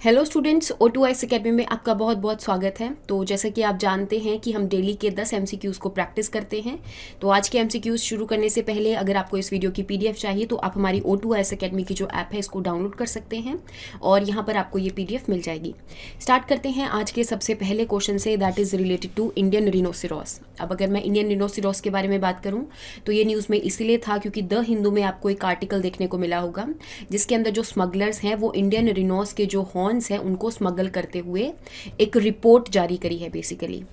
Hello students, O2IS academy में आपका बहुत बहुत स्वागत है। तो जैसा कि आप जानते हैं कि हम डेली के 10 MCQs को प्रैक्टिस करते हैं। तो आज के MCQs शुरू करने से पहले अगर आपको इस वीडियो की PDF चाहिए तो आप हमारी O2IS अकेडमी की जो ऐप है इसको डाउनलोड कर सकते हैं और यहाँ पर आपको ये PDF मिल जाएगी। स्टार्ट करते हैं आज के सबसे पहले क्वेश्चन से, that is related to Indian rhinoceros. अब अगर मैं इंडियन रिनोसिरॉस के बारे में बात करूँ तो ये न्यूज़ में इसीलिए था क्योंकि द हिंदू में आपको एक आर्टिकल देखने को मिला होगा जिसके अंदर जो स्मगलर्स हैं वो इंडियन रिनोस के जो हॉर्न्स हैं उनको स्मगल करते हुए एक रिपोर्ट जारी करी है बेसिकली।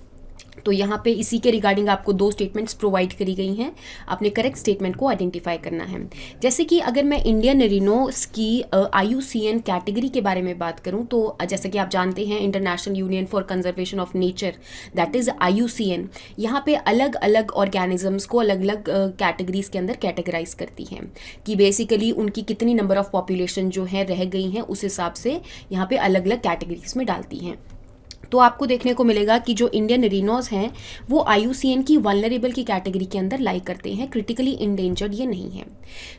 तो यहाँ पे इसी के रिगार्डिंग आपको दो स्टेटमेंट्स प्रोवाइड करी गई हैं, आपने करेक्ट स्टेटमेंट को आइडेंटिफाई करना है। जैसे कि अगर मैं इंडियन रिनोस की IUCN कैटेगरी के बारे में बात करूँ तो जैसे कि आप जानते हैं international union for conservation of nature, that is IUCN, यहाँ पे अलग अलग ऑर्गेनिजम्स को अलग अलग कैटेगरीज के अंदर कैटेगराइज करती हैं कि बेसिकली उनकी कितनी नंबर ऑफ पॉपुलेशन जो है रह गई हैं उस हिसाब से यहाँ पे अलग अलग कैटेगरीज में डालती हैं। तो आपको देखने को मिलेगा कि जो इंडियन रिनोस हैं वो IUCN की वल्नरेबल की कैटेगरी के अंदर लाई करते हैं, क्रिटिकली इंडेंजर्ड ये नहीं है।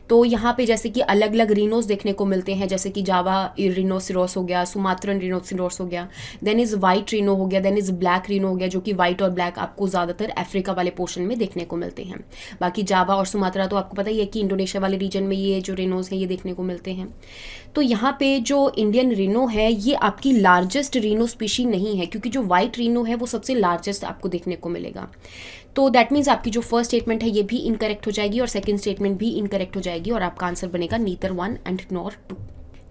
तो यहाँ पे जैसे कि अलग अलग रिनोस देखने को मिलते हैं, जैसे कि जावा रिनोसिरोस हो गया, सुमात्रन रिनोसिरोस हो गया, देन इज़ वाइट रिनो हो गया, देन इज़ ब्लैक रिनो हो गया, जो कि वाइट और ब्लैक आपको ज़्यादातर अफ्रीका वाले पोर्शन में देखने को मिलते हैं। बाकी जावा और सुमात्रा तो आपको पता ही है कि इंडोनेशिया वाले रीजन में ये जो रिनोस हैं ये देखने को मिलते हैं। तो यहाँ पे जो इंडियन रिनो है ये आपकी लार्जेस्ट रिनो स्पीशी नहीं है, क्योंकि जो वाइट रिनो है वो सबसे लार्जेस्ट आपको देखने को मिलेगा। तो दैट मीन्स आपकी जो फर्स्ट स्टेटमेंट है ये भी इनकरेक्ट हो जाएगी और सेकंड स्टेटमेंट भी इनकरेक्ट हो जाएगी और आपका आंसर बनेगा neither 1 and nor 2।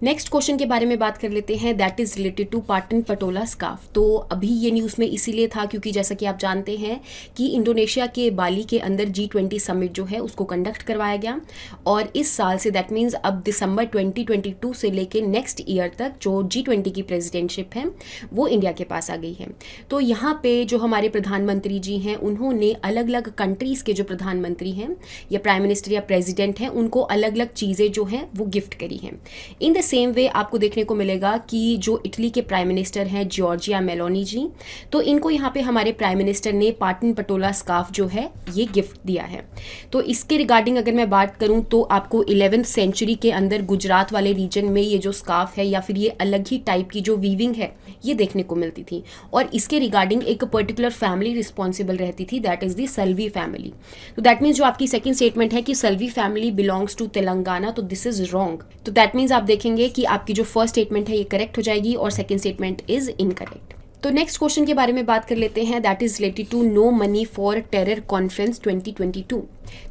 Next question के बारे में बात कर लेते हैं, that is related to Patan Patola scarf. तो अभी ये न्यूज़ में इसीलिए था क्योंकि जैसा कि आप जानते हैं कि इंडोनेशिया के बाली के अंदर G20 समिट जो है उसको कंडक्ट करवाया गया और इस साल से दैट मीन्स अब दिसंबर 2022 से लेके नेक्स्ट ईयर तक जो G20 की प्रेसिडेंटशिप है वो इंडिया के पास आ गई है। तो यहाँ पे जो हमारे प्रधानमंत्री जी हैं उन्होंने अलग अलग कंट्रीज़ के जो प्रधानमंत्री हैं या प्राइम मिनिस्टर या प्रेसिडेंट हैं उनको अलग अलग चीज़ें जो हैं वो गिफ्ट करी हैं। इन द सेम वे आपको देखने को मिलेगा कि जो इटली के प्राइम मिनिस्टर हैं जॉर्जिया मेलोनी जी, तो इनको यहाँ पे हमारे प्राइम मिनिस्टर ने पाटन पटोला स्कार्फ जो है ये गिफ्ट दिया है। तो इसके रिगार्डिंग अगर मैं बात करूँ तो आपको 11th सेंचुरी के अंदर गुजरात वाले रीजन में ये जो स्कार्फ है या फिर ये अलग ही टाइप की जो वीविंग है ये देखने को मिलती थी और इसके रिगार्डिंग एक पर्टिकुलर फैमिली रिस्पॉन्सिबल रहती थी, दैट इज़ दी सल्वी फैमिली। तो दैट मीन्स जो आपकी सेकेंड स्टेटमेंट है कि सल्वी फैमिली बिलोंग्स टू तेलंगाना, तो दिस इज रॉन्ग। तो दैट मीन्स आप देखेंगे कि आपकी जो फर्स्ट स्टेटमेंट है ये करेक्ट हो जाएगी और सेकंड स्टेटमेंट इज इनकरेक्ट। तो नेक्स्ट क्वेश्चन के बारे में बात कर लेते हैं, that is related to no money for terror conference 2022।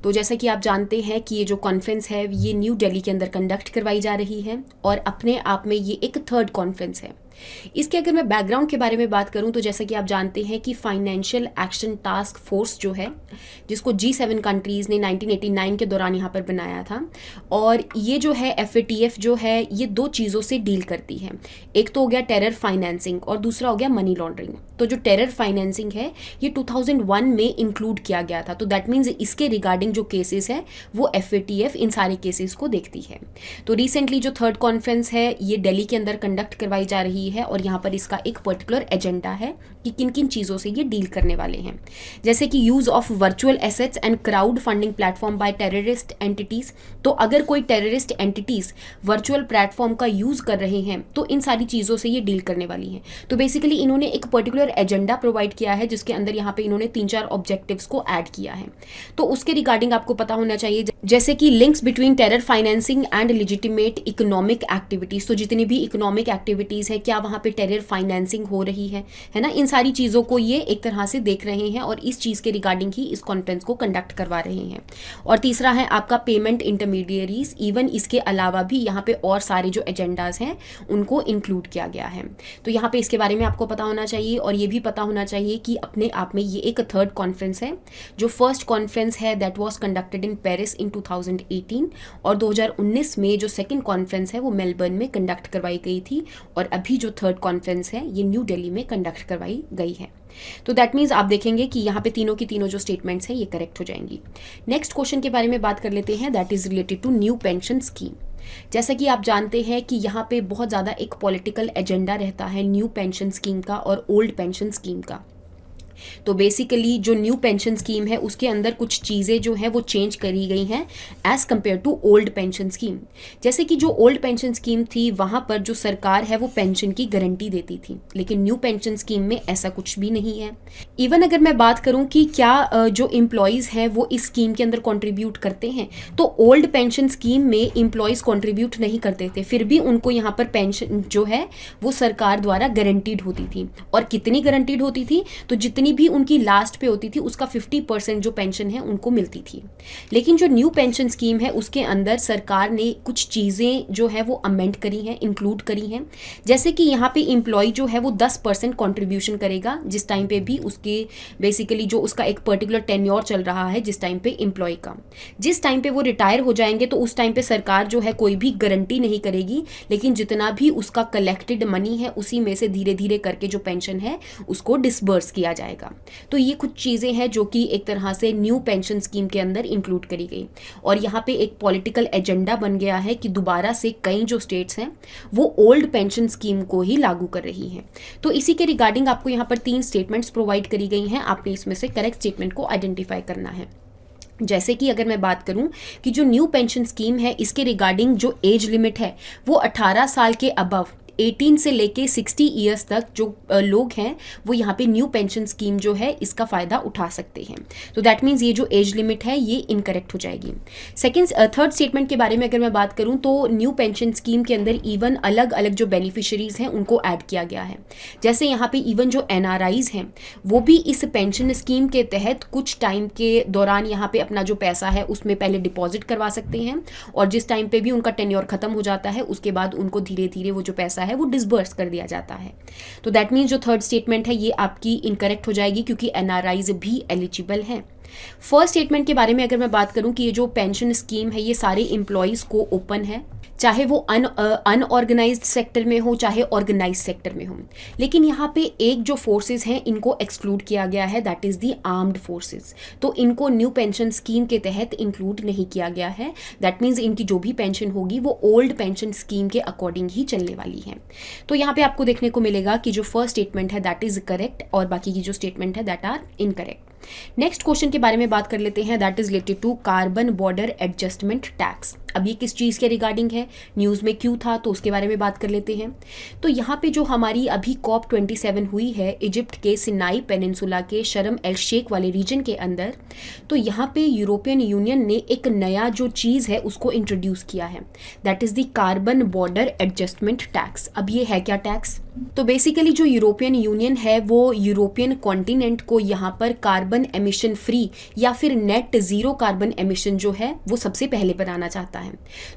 तो जैसा कि आप जानते हैं कि ये जो कॉन्फ्रेंस है ये न्यू दिल्ली के अंदर कंडक्ट करवाई जा रही है और अपने आप में ये एक थर्ड कॉन्फ्रेंस है। इसके अगर मैं बैकग्राउंड के बारे में बात करूं तो जैसा कि आप जानते हैं कि फाइनेंशियल एक्शन टास्क फोर्स जो है जिसको G7 कंट्रीज़ ने 1989 के दौरान यहाँ पर बनाया था और ये जो है FATF जो है ये दो चीज़ों से डील करती है। एक तो हो गया टेरर फाइनेंसिंग और दूसरा हो गया मनी लॉन्ड्रिंग। तो जो टेरर फाइनेंसिंग है ये 2001 में इंक्लूड किया गया था। तो दैट मीन्स इसके रिगार्डिंग जो केसेस है वो FATF इन सारे केसेस को देखती है। तो रिसेंटली जो थर्ड कॉन्फ्रेंस है ये दिल्ली के अंदर कंडक्ट करवाई जा रही है और यहाँ पर इसका एक पर्टिकुलर एजेंडा है कि किन किन चीज़ों से ये डील करने वाले हैं, जैसे कि use of virtual assets and crowd funding platform bye terrorist entities. तो अगर कोई टेररिस्ट एंटिटीज़ वर्चुअल प्लेटफॉर्म का यूज़ कर रहे हैं तो इन सारी चीज़ों से ये डील करने वाली हैं। तो बेसिकली इन्होंने एक पर्टिकुलर एजेंडा प्रोवाइड किया है जिसके अंदर यहाँ पे इन्होंने 3-4 ऑब्जेक्टिव्स को ऐड किया है। तो उसके रिगार्डिंग आपको पता होना चाहिए, जैसे कि links between terror financing and legitimate economic activities. तो जितनी भी इकोनॉमिक एक्टिविटीज़ है क्या वहाँ पे टेरर फाइनेंसिंग हो रही है ना, इन सारी चीज़ों को ये एक तरह से देख रहे हैं और इस चीज़ के रिगार्डिंग ही इस कॉन्फ्रेंस को कंडक्ट करवा रहे हैं। और तीसरा है आपका पेमेंट इंटरमीडियरीज। इवन इसके अलावा भी यहाँ पे और सारे जो एजेंडाज हैं उनको इंक्लूड किया गया है। तो यहाँ पे इसके बारे में आपको पता होना चाहिए और ये भी पता होना चाहिए कि अपने आप में ये एक थर्ड कॉन्फ्रेंस है। जो फर्स्ट कॉन्फ्रेंस है that was conducted in Paris in 2018 और 2019 में जो सेकेंड कॉन्फ्रेंस है वो मेलबर्न में कंडक्ट करवाई गई थी और अभी जो थर्ड कॉन्फ्रेंस है ये न्यू दिल्ली में कंडक्ट करवाई गई है। तो दैट मीन्स आप देखेंगे कि यहाँ पे तीनों की तीनों जो स्टेटमेंट्स हैं ये करेक्ट हो जाएंगी। नेक्स्ट क्वेश्चन के बारे में बात कर लेते हैं, that is related to new pension scheme. जैसा कि आप जानते हैं कि यहाँ पे बहुत ज़्यादा एक पॉलिटिकल एजेंडा रहता है न्यू पेंशन स्कीम का और ओल्ड पेंशन स्कीम का। तो बेसिकली जो न्यू पेंशन स्कीम है उसके अंदर कुछ चीज़ें जो है वो चेंज करी गई हैं as compare to old pension scheme. जैसे कि जो ओल्ड पेंशन स्कीम थी वहाँ पर जो सरकार है वो पेंशन की गारंटी देती थी, लेकिन न्यू पेंशन स्कीम में ऐसा कुछ भी नहीं है। इवन अगर मैं बात करूँ कि क्या जो एम्प्लॉयज़ हैं वो इस स्कीम के अंदर कॉन्ट्रीब्यूट करते हैं, तो ओल्ड पेंशन स्कीम में एम्प्लॉयज़ कॉन्ट्रीब्यूट नहीं करते थे, फिर भी उनको यहाँ पर पेंशन जो है वो सरकार द्वारा गारंटीड होती थी। और कितनी गारंटीड होती थी, तो जितनी भी उनकी लास्ट पे होती थी उसका 50% जो पेंशन है उनको मिलती थी। लेकिन जो न्यू पेंशन स्कीम है उसके अंदर सरकार ने कुछ चीज़ें जो है वो अमेंड करी हैं, इंक्लूड करी हैं। जैसे कि यहाँ पे एम्प्लॉय जो है वो 10% कॉन्ट्रीब्यूशन करेगा जिस टाइम पे भी उसके बेसिकली जो उसका एक पर्टिकुलर टेन्योर चल रहा है, जिस टाइम पे एम्प्लॉय का, जिस टाइम पे वो रिटायर हो जाएंगे तो उस टाइम पे सरकार जो है कोई भी गारंटी नहीं करेगी, लेकिन जितना भी उसका कलेक्टेड मनी है उसी में से धीरे धीरे करके जो पेंशन है उसको डिसबर्स किया जाएगा। तो ये कुछ चीज़ें हैं जो कि एक तरह से न्यू पेंशन स्कीम के अंदर इंक्लूड करी गई। और यहाँ पे एक पॉलिटिकल एजेंडा बन गया है कि दोबारा से कई जो स्टेट्स हैं वो ओल्ड पेंशन स्कीम को ही लागू कर रही हैं। तो इसी के रिगार्डिंग आपको यहाँ पर 3 स्टेटमेंट्स प्रोवाइड करी गई हैं, आपने इसमें से करेक्ट स्टेटमेंट को आइडेंटिफाई करना है। जैसे कि अगर मैं बात करूं कि जो न्यू पेंशन स्कीम है इसके रिगार्डिंग जो एज लिमिट है वो 18 साल के अबव 18 से लेके 60 ईयर्स तक जो लोग हैं वो यहाँ पे न्यू पेंशन स्कीम जो है इसका फ़ायदा उठा सकते हैं। तो दैट मीन्स ये जो एज लिमिट है ये इनकरेक्ट हो जाएगी। थर्ड स्टेटमेंट के बारे में अगर मैं बात करूँ तो न्यू पेंशन स्कीम के अंदर इवन अलग अलग जो बेनिफिशरीज हैं उनको ऐड किया गया है। जैसे यहाँ पे इवन जो NRIs हैं वो भी इस पेंशन स्कीम के तहत कुछ टाइम के दौरान यहाँ पे अपना जो पैसा है उसमें पहले डिपॉजिट करवा सकते हैं, और जिस टाइम पे भी उनका टेन्योर खत्म हो जाता है उसके बाद उनको धीरे धीरे वो जो पैसा है वो डिसबर्स कर दिया जाता है। तो दैट मीन्स जो थर्ड स्टेटमेंट है ये आपकी इनकरेक्ट हो जाएगी क्योंकि NRIs भी एलिजिबल हैं। फर्स्ट स्टेटमेंट के बारे में अगर मैं बात करूं कि ये जो पेंशन स्कीम है ये सारे एम्प्लॉयज़ को ओपन है, चाहे वो अनऑर्गेनाइज्ड सेक्टर में हो चाहे ऑर्गेनाइज सेक्टर में हो। लेकिन यहाँ पे एक जो फोर्सेस हैं इनको एक्सक्लूड किया गया है, that is the armed forces. तो इनको न्यू पेंशन स्कीम के तहत इंक्लूड नहीं किया गया है। दैट मीन्स इनकी जो भी पेंशन होगी वो ओल्ड पेंशन स्कीम के अकॉर्डिंग ही चलने वाली है। तो यहाँ पे आपको देखने को मिलेगा कि जो फर्स्ट स्टेटमेंट है दैट इज़ करेक्ट और बाकी की जो स्टेटमेंट है that are incorrect. Next question के बारे में बात कर लेते हैं, that is related to carbon border adjustment tax. अब ये किस चीज़ के रिगार्डिंग है, न्यूज़ में क्यों था, तो उसके बारे में बात कर लेते हैं। तो यहाँ पे जो हमारी अभी COP27 हुई है इजिप्ट के सिनाई पेनिनसुला के शर्म एल शेख वाले रीजन के अंदर, तो यहाँ पे यूरोपियन यूनियन ने एक नया जो चीज़ है उसको इंट्रोड्यूस किया है, that is the carbon border adjustment tax. अब ये है क्या टैक्स? तो बेसिकली जो यूरोपियन यूनियन है वो यूरोपियन कॉन्टिनेंट को यहाँ पर कार्बन एमिशन फ्री या फिर नेट ज़ीरो कार्बन एमिशन जो है वो सबसे पहले बनाना चाहता है।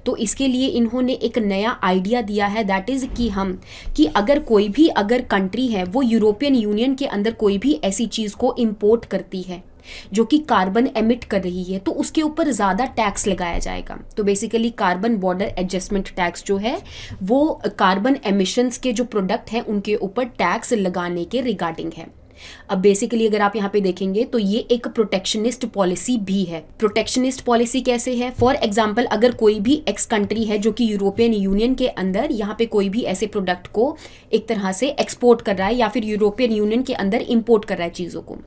तो इसके लिए इन्होंने एक नया आइडिया दिया है, दैट इज़ कि अगर कोई भी कंट्री है वो यूरोपियन यूनियन के अंदर कोई भी ऐसी चीज़ को इम्पोर्ट करती है जो कि कार्बन एमिट कर रही है तो उसके ऊपर ज़्यादा टैक्स लगाया जाएगा। तो basically carbon border adjustment tax जो है वो कार्बन एमिशंस के जो प्रोडक्ट हैं उनके ऊपर टैक्स लगाने के रिगार्डिंग है। अब बेसिकली अगर आप यहाँ पे देखेंगे तो ये एक प्रोटेक्शनिस्ट पॉलिसी भी है। प्रोटेक्शनिस्ट पॉलिसी कैसे है? फॉर एग्जांपल अगर कोई भी एक्स कंट्री है जो कि यूरोपियन यूनियन के अंदर यहाँ पे कोई भी ऐसे प्रोडक्ट को एक तरह से एक्सपोर्ट कर रहा है या फिर यूरोपियन यूनियन के अंदर इंपोर्ट कर रहा है चीज़ों को,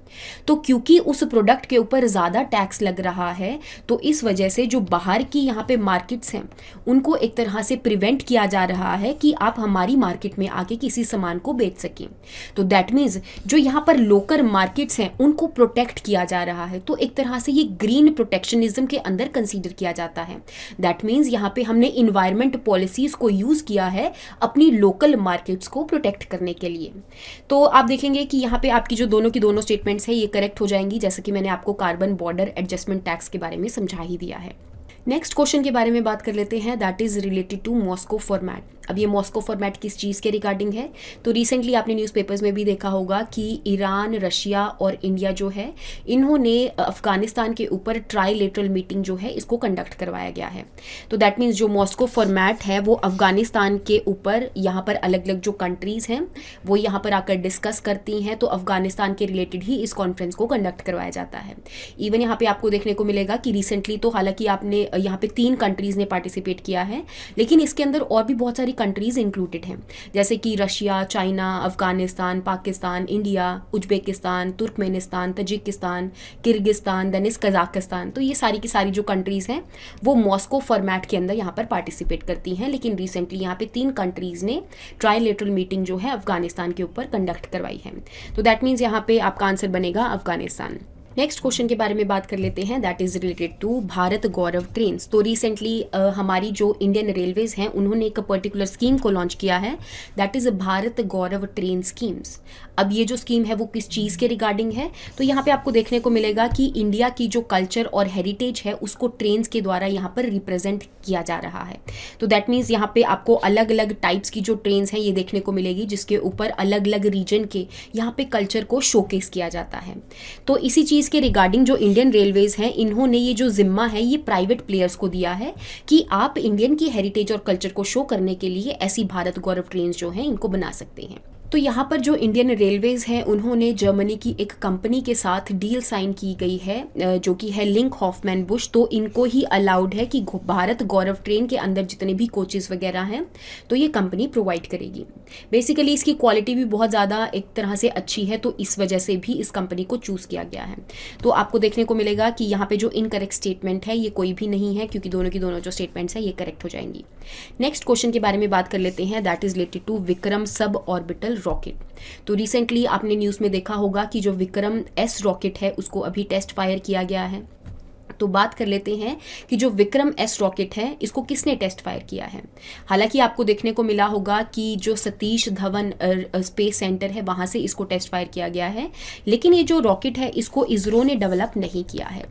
तो क्योंकि उस प्रोडक्ट के ऊपर ज़्यादा टैक्स लग रहा है तो इस वजह से जो बाहर की यहाँ पे मार्केट्स हैं उनको एक तरह से प्रिवेंट किया जा रहा है कि आप हमारी मार्केट में आके किसी सामान को बेच सकें। तो दैट मीन्स जो यहाँ पर लोकल मार्केट्स हैं उनको प्रोटेक्ट किया जा रहा है। तो एक तरह से ये ग्रीन प्रोटेक्शनिज्म के अंदर कंसीडर किया जाता है। दैट मीन्स यहाँ पे हमने इन्वायरमेंट पॉलिसीज को यूज किया है अपनी लोकल मार्केट्स को प्रोटेक्ट करने के लिए। तो आप देखेंगे कि यहाँ पे आपकी जो दोनों की दोनों स्टेटमेंट्स है ये करेक्ट हो जाएंगी, जैसे कि मैंने आपको कार्बन बॉर्डर एडजस्टमेंट टैक्स के बारे में समझा ही दिया है। नेक्स्ट क्वेश्चन के बारे में बात कर लेते हैं, that is related to Moscow format. अब ये मॉस्को फॉर्मेट किस चीज़ के रिगार्डिंग है? तो रिसेंटली आपने न्यूज़पेपर्स में भी देखा होगा कि ईरान, रशिया और इंडिया जो है इन्होंने अफगानिस्तान के ऊपर ट्राईलेटरल मीटिंग जो है इसको कंडक्ट करवाया गया है। तो दैट मीन्स जो मॉस्को फॉर्मेट है वो अफगानिस्तान के ऊपर यहाँ पर अलग अलग जो कंट्रीज़ हैं वो यहाँ पर आकर डिस्कस करती हैं, तो अफगानिस्तान के रिलेटेड ही इस कॉन्फ्रेंस को कंडक्ट करवाया जाता है। इवन यहाँ पे आपको देखने को मिलेगा कि रिसेंटली तो हालांकि आपने यहाँ पे 3 कंट्रीज़ ने पार्टिसिपेट किया है, लेकिन इसके अंदर और भी बहुत सारी कंट्रीज इंक्लूडेड हैं, जैसे कि Russia, China, Afghanistan, Pakistan, India, Uzbekistan, Turkmenistan, Tajikistan, Kyrgyzstan, then Kazakhstan. तो ये सारी की सारी जो कंट्रीज़ हैं वो मॉस्को फॉर्मेट के अंदर यहाँ पर पार्टिसिपेट करती हैं, लेकिन रिसेंटली यहाँ पे 3 कंट्रीज़ ने ट्राइलेटरल मीटिंग जो है अफगानिस्तान के ऊपर कंडक्ट करवाई है। तो दैट मीन्स यहाँ पे आपका आंसर बनेगा अफगानिस्तान। नेक्स्ट क्वेश्चन के बारे में बात कर लेते हैं, that is related to Bharat Gaurav trains. तो रिसेंटली हमारी जो इंडियन रेलवेज हैं उन्होंने एक पर्टिकुलर स्कीम को लॉन्च किया है, that is Bharat Gaurav train schemes. अब ये जो स्कीम है वो किस चीज़ के रिगार्डिंग है, तो यहाँ पे आपको देखने को मिलेगा कि इंडिया की जो कल्चर और हेरिटेज है उसको ट्रेन्स के द्वारा यहाँ पर रिप्रेजेंट किया जा रहा है। तो दैट मीन्स यहाँ पे आपको अलग अलग टाइप्स की जो ट्रेन्स हैं ये देखने को मिलेगी, जिसके ऊपर अलग अलग रीजन के यहाँ पे कल्चर को शोकेस किया जाता है। तो इसी चीज़ के रिगार्डिंग जो इंडियन रेलवेज हैं इन्होंने ये जो जिम्मा है ये प्राइवेट प्लेयर्स को दिया है कि आप इंडियन की हेरिटेज और कल्चर को शो करने के लिए ऐसी भारत गौरव ट्रेन्स जो हैं इनको बना सकते हैं। तो यहाँ पर जो इंडियन रेलवेज हैं उन्होंने जर्मनी की एक कंपनी के साथ डील साइन की गई है जो कि है लिंक हॉफमैन बुश। तो इनको ही अलाउड है कि भारत गौरव ट्रेन के अंदर जितने भी कोचेस वगैरह हैं तो ये कंपनी प्रोवाइड करेगी। बेसिकली इसकी क्वालिटी भी बहुत ज़्यादा एक तरह से अच्छी है, तो इस वजह से भी इस कंपनी को चूज़ किया गया है। तो आपको देखने को मिलेगा कि यहाँ पे जो इनकरेक्ट स्टेटमेंट है ये कोई भी नहीं है, क्योंकि दोनों की दोनों जो स्टेटमेंट्स हैं ये करेक्ट हो जाएंगी। नेक्स्ट क्वेश्चन के बारे में बात कर लेते हैं, that is related to Vikram sub orbital rocket. तो रिसेंटली आपने न्यूज़ में देखा होगा कि जो विक्रम एस रॉकेट है उसको अभी टेस्ट फायर किया गया है। तो बात कर लेते हैं कि जो विक्रम एस रॉकेट है इसको किसने टेस्ट फायर किया है। हालांकि आपको देखने को मिला होगा कि जो सतीश धवन स्पेस सेंटर है वहाँ से इसको टेस्ट फायर किया गया है, लेकिन ये जो रॉकेट है इसको इसरो ने डेवलप नहीं किया है,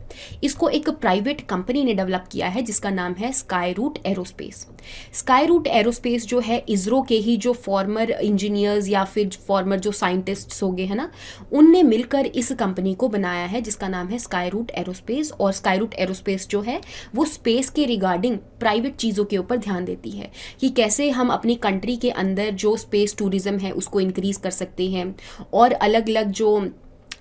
इसको एक प्राइवेट कंपनी ने डेवलप किया है जिसका नाम है Skyroot Aerospace. Skyroot Aerospace जो है इसरो के ही जो फॉर्मर इंजीनियर्स या फिर फॉर्मर जो साइंटिस्ट्स हो गए हैं ना, उनने मिलकर इस कंपनी को बनाया है जिसका नाम है स्काई रूट एरोस्पेस। और स्काई रूट एरोस्पेस जो है वो स्पेस के रिगार्डिंग प्राइवेट चीज़ों के ऊपर ध्यान देती है कि कैसे हम अपनी कंट्री के अंदर जो स्पेस टूरिज्म है उसको इंक्रीज कर सकते हैं, और अलग अलग जो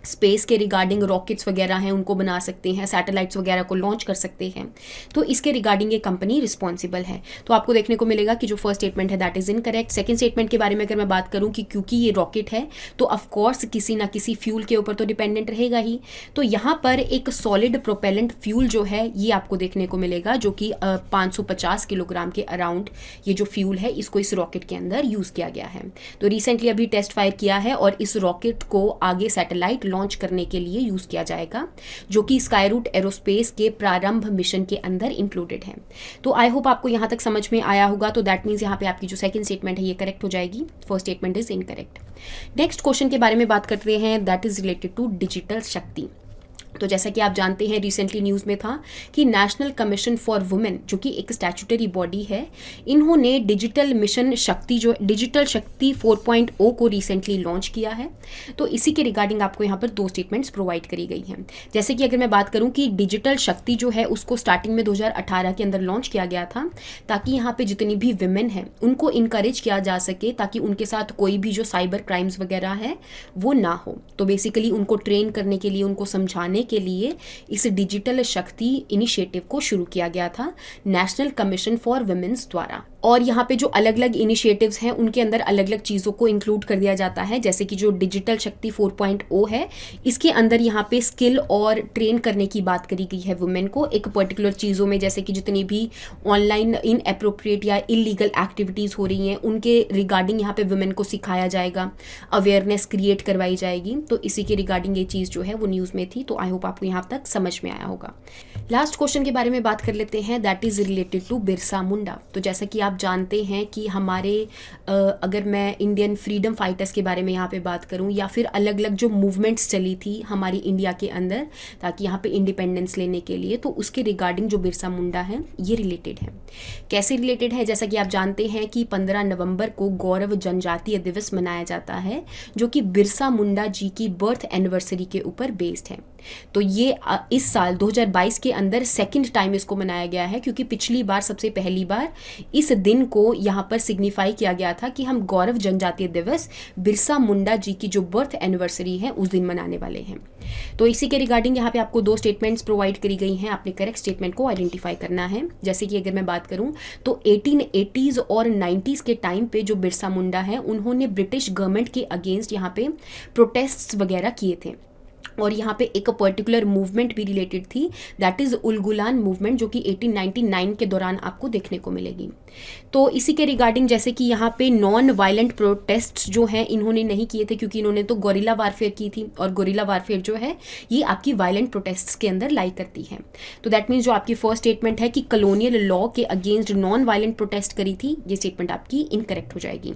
स्पेस के रिगार्डिंग रॉकेट्स वगैरह हैं उनको बना सकते हैं, सैटेलाइट्स वगैरह को लॉन्च कर सकते हैं। तो इसके रिगार्डिंग ये कंपनी रिस्पॉन्सिबल है। तो आपको देखने को मिलेगा कि जो फर्स्ट स्टेटमेंट है that is incorrect. Second statement के बारे में अगर मैं बात करूं कि क्योंकि ये रॉकेट है तो ऑफकोर्स किसी ना किसी फ्यूल के ऊपर तो डिपेंडेंट रहेगा ही। तो यहाँ पर एक सॉलिड प्रोपेलेंट फ्यूल जो है ये आपको देखने को मिलेगा, जो कि 550 किलोग्राम के अराउंड ये जो फ्यूल है इसको इस रॉकेट के अंदर यूज़ किया गया है। तो रिसेंटली अभी टेस्ट फायर किया है और इस रॉकेट को आगे सैटेलाइट लॉन्च करने के लिए यूज किया जाएगा, जो कि स्काई रूट एरोस्पेस के प्रारंभ मिशन के अंदर इंक्लूडेड है। तो आई होप आपको यहां तक समझ में आया होगा। तो दैट मीन्स यहाँ पे आपकी जो सेकंड स्टेटमेंट है ये करेक्ट हो जाएगी, first statement is incorrect. Next question के बारे में बात करते हैं, that is related to digital Shakti. तो जैसा कि आप जानते हैं रिसेंटली न्यूज़ में था कि नेशनल कमीशन फॉर वुमेन जो कि एक स्टैट्यूटरी बॉडी है, इन्होंने डिजिटल मिशन शक्ति जो डिजिटल शक्ति 4.0 को रिसेंटली लॉन्च किया है। तो इसी के रिगार्डिंग आपको यहाँ पर 2 स्टेटमेंट्स प्रोवाइड करी गई हैं। जैसे कि अगर मैं बात करूँ कि डिजिटल शक्ति जो है उसको स्टार्टिंग में 2018 के अंदर लॉन्च किया गया था, ताकि यहाँ पर जितनी भी विमेन हैं उनको इनकरेज किया जा सके, ताकि उनके साथ कोई भी जो साइबर क्राइम्स वगैरह है वो ना हो। तो बेसिकली उनको ट्रेन करने के लिए, उनको समझाने के लिए इस डिजिटल शक्ति इनिशिएटिव को शुरू किया गया था नेशनल कमीशन फॉर वुमेन्स द्वारा। और यहाँ पे जो अलग अलग इनिशिएटिव्स हैं उनके अंदर अलग अलग चीज़ों को इंक्लूड कर दिया जाता है। जैसे कि जो डिजिटल शक्ति 4.0 है इसके अंदर यहाँ पे स्किल और ट्रेन करने की बात करी गई है वुमेन को एक पर्टिकुलर चीज़ों में, जैसे कि जितनी भी ऑनलाइन इनएप्रोप्रिएट या इलीगल एक्टिविटीज़ हो रही हैं उनके रिगार्डिंग यहाँ पे वुमेन को सिखाया जाएगा, अवेयरनेस क्रिएट करवाई जाएगी। तो इसी के रिगार्डिंग ये चीज़ जो है वो न्यूज़ में थी। तो आई होप आपको यहाँ तक समझ में आया होगा। लास्ट क्वेश्चन के बारे में बात कर लेते हैं, that is related to Birsa Munda. तो जैसा कि आप जानते हैं कि हमारे अगर मैं इंडियन फ्रीडम फाइटर्स के बारे में यहाँ पे बात करूँ या फिर अलग अलग जो मूवमेंट्स चली थी हमारी इंडिया के अंदर ताकि यहाँ पे इंडिपेंडेंस लेने के लिए, तो उसके रिगार्डिंग जो बिरसा मुंडा है ये रिलेटेड है। कैसे रिलेटेड है, जैसा कि आप जानते हैं कि 15 नवंबर को गौरव जनजातीय दिवस मनाया जाता है जो कि बिरसा मुंडा जी की बर्थ एनिवर्सरी के ऊपर बेस्ड है। तो ये इस साल 2022 के अंदर सेकंड टाइम इसको मनाया गया है, क्योंकि पिछली बार सबसे पहली बार इस दिन को यहाँ पर सिग्निफाई किया गया था कि हम गौरव जनजातीय दिवस बिरसा मुंडा जी की जो बर्थ एनिवर्सरी है उस दिन मनाने वाले हैं। तो इसी के रिगार्डिंग यहाँ पे आपको 2 स्टेटमेंट्स प्रोवाइड करी गई हैं, आपने करेक्ट स्टेटमेंट को आइडेंटिफाई करना है। जैसे कि अगर मैं बात करूँ तो 1880s और 90s के टाइम पे जो बिरसा मुंडा है उन्होंने ब्रिटिश गवर्नमेंट के अगेंस्ट यहाँ पे प्रोटेस्ट्स वगैरह किए थे, और यहाँ पे एक पर्टिकुलर मूवमेंट भी रिलेटेड थी, दैट इज़ उलगुलान मूवमेंट, जो कि 1899 के दौरान आपको देखने को मिलेगी। तो इसी के रिगार्डिंग जैसे कि यहाँ पे नॉन वायलेंट प्रोटेस्ट जो हैं इन्होंने नहीं किए थे, क्योंकि इन्होंने तो गोरिल्ला वारफेयर की थी, और गोरिल्ला वारफेयर जो है ये आपकी वायलेंट प्रोटेस्ट्स के अंदर लाई करती है। तो दैट मीन्स जो आपकी फर्स्ट स्टेटमेंट है कि कलोनियल लॉ के अगेंस्ट नॉन वायलेंट प्रोटेस्ट करी थी, ये स्टेटमेंट आपकी इनकरेक्ट हो जाएगी।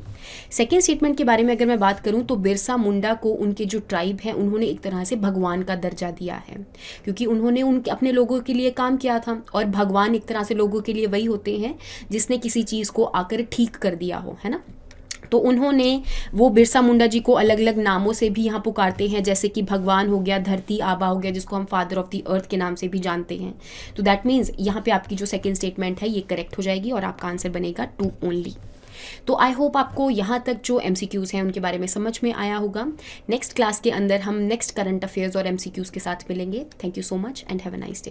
सेकेंड स्टेटमेंट के बारे में अगर मैं बात करूँ तो बिरसा मुंडा को उनके जो ट्राइब है उन्होंने एक तरह से भगवान का दर्जा दिया है, क्योंकि उन्होंने उनके अपने लोगों के लिए काम किया था, और भगवान एक तरह से लोगों के लिए वही होते हैं जिसने किसी चीज़ को आकर ठीक कर दिया हो, है ना। तो उन्होंने वो बिरसा मुंडा जी को अलग अलग नामों से भी यहाँ पुकारते हैं, जैसे कि भगवान हो गया, धरती आबा हो गया, जिसको हम फादर ऑफ द अर्थ के नाम से भी जानते हैं। तो दैट मीन्स यहाँ पे आपकी जो सेकेंड स्टेटमेंट है ये करेक्ट हो जाएगी, और आपका आंसर बनेगा 2 ओनली। तो आई होप आपको यहाँ तक जो MCQs हैं उनके बारे में समझ में आया होगा। नेक्स्ट क्लास के अंदर हम नेक्स्ट करंट अफेयर्स और MCQs के साथ मिलेंगे। Thank you so much and have a nice day.